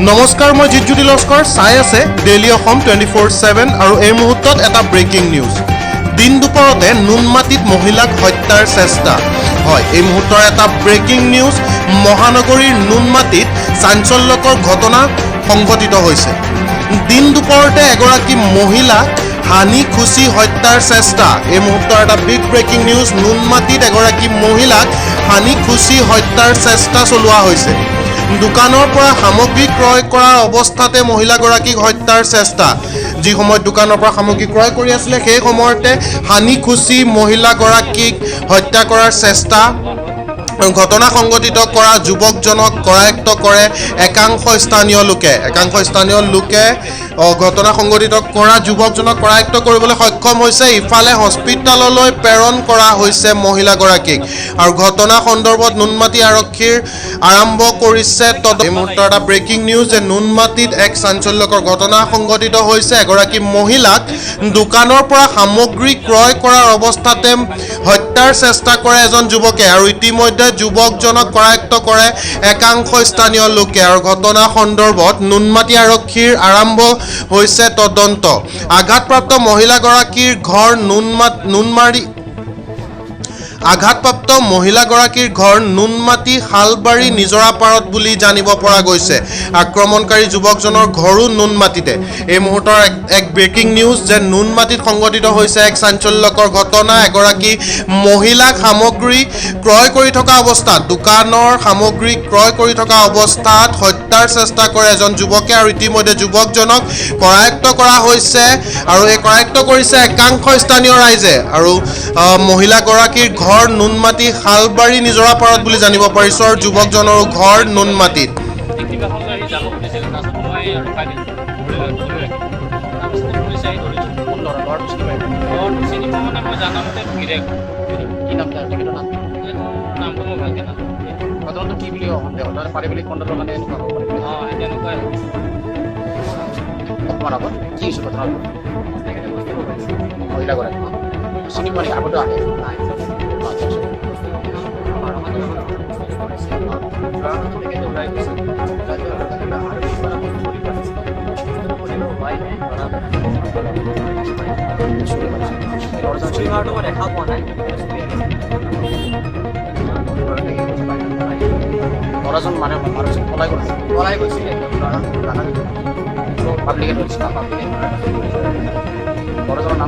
নমস্কাৰ, মই জিতজ্যোতি লস্কৰ চাই আছে ডেইলি অসম 24/7 আৰু এই মুহূৰ্তত এটা ব্ৰেকিং নিউজ। দিন দুপৰতে নুনমাটিত মহিলাক হত্যাৰ চেষ্টা। হয়, এই মুহূৰ্তৰ এটা ব্ৰেকিং নিউজ। মহানগৰীৰ নুনমাটিত চাঞ্চল্যকৰ ঘটনা সংঘটিত হৈছে। দিন দুপৰতে এগৰাকী মহিলাক হানি খুচি হত্যাৰ চেষ্টা। এই মুহূৰ্তৰ এটা বিগ ব্ৰেকিং নিউজ। নুনমাটিত এগৰাকী মহিলাক হানি খুচি হত্যাৰ চেষ্টা চলোৱা হৈছে। দোকানৰ পৰা সামগ্ৰী ক্ৰয় কৰাৰ অৱস্থাতে মহিলাগৰাকীক হত্যাৰ চেষ্টা। যি সময়ত দোকানৰ পৰা সামগ্ৰী ক্ৰয় কৰি আছিলে সেই সময়তে হানি খুচি মহিলাগৰাকীক হত্যা কৰাৰ চেষ্টা। ঘটনা সংঘটিত কৰা যুৱকজনক কৰায়ত্ব কৰে একাংশ স্থানীয় লোকে ঘটনা সংঘটিত কৰা যুৱকজনক কৰায়ত্ব কৰিবলৈ সক্ষম হৈছে। ইফালে হস্পিটাললৈ প্ৰেৰণ কৰা হৈছে মহিলাগৰাকীক। আৰু ঘটনা সন্দৰ্ভত নুনমাটি আৰক্ষীৰ আৰম্ভ কৰিছে তদন্ত। এই মুহূৰ্তৰ এটা ব্ৰেকিং নিউজ যে নুনমাটিত এক চাঞ্চল্যকৰ ঘটনা সংঘটিত হৈছে। এগৰাকী মহিলাক দোকানৰ পৰা সামগ্ৰী ক্ৰয় কৰাৰ অৱস্থাতে হত্যাৰ চেষ্টা কৰে এজন যুৱকে। আৰু ইতিমধ্যে যুৱকজনক কৰায়ত্ব কৰে একাংশ স্থানীয় লোকে। আৰু ঘটনা সন্দৰ্ভত নুনমাটি আৰক্ষীৰ আৰম্ভ হৈছে তদন্ত। আঘাতপ্ৰাপ্ত মহিলাগৰাকীৰ ঘৰ নুনমাটি শালবাৰী নিজৰাপাৰত বুলি জানিব পৰা গৈছে। আক্ৰমণকাৰী যুৱকজনৰ ঘৰো নুনমাটিতে। এই মুহূৰ্তৰ এক ব্ৰেকিং নিউজ যে নুনমাটিত সংঘটিত হৈছে এক চাঞ্চল্যকৰ ঘটনা। এগৰাকী মহিলাক সামগ্ৰী ক্ৰয় কৰি থকা অৱস্থাত দোকানৰ সামগ্ৰী ক্ৰয় কৰি থকা অৱস্থাত হত্যাৰ চেষ্টা কৰে এজন যুৱকে। আৰু ইতিমধ্যে যুৱকজনক কৰায়ত্ব কৰা হৈছে আৰু এই কৰায়ত্ব কৰিছে একাংশ স্থানীয় ৰাইজে। আৰু মহিলাগৰাকীৰ ঘৰ নুনমাটি শালবাৰী নিজৰাপাৰত বুলি জানিব পাৰিছো। আৰু যুৱকজনৰো ঘৰ নুনমাটিত। ল'ৰাজন মানে পলাই গৈছিলে ল'ৰাজনৰ নাম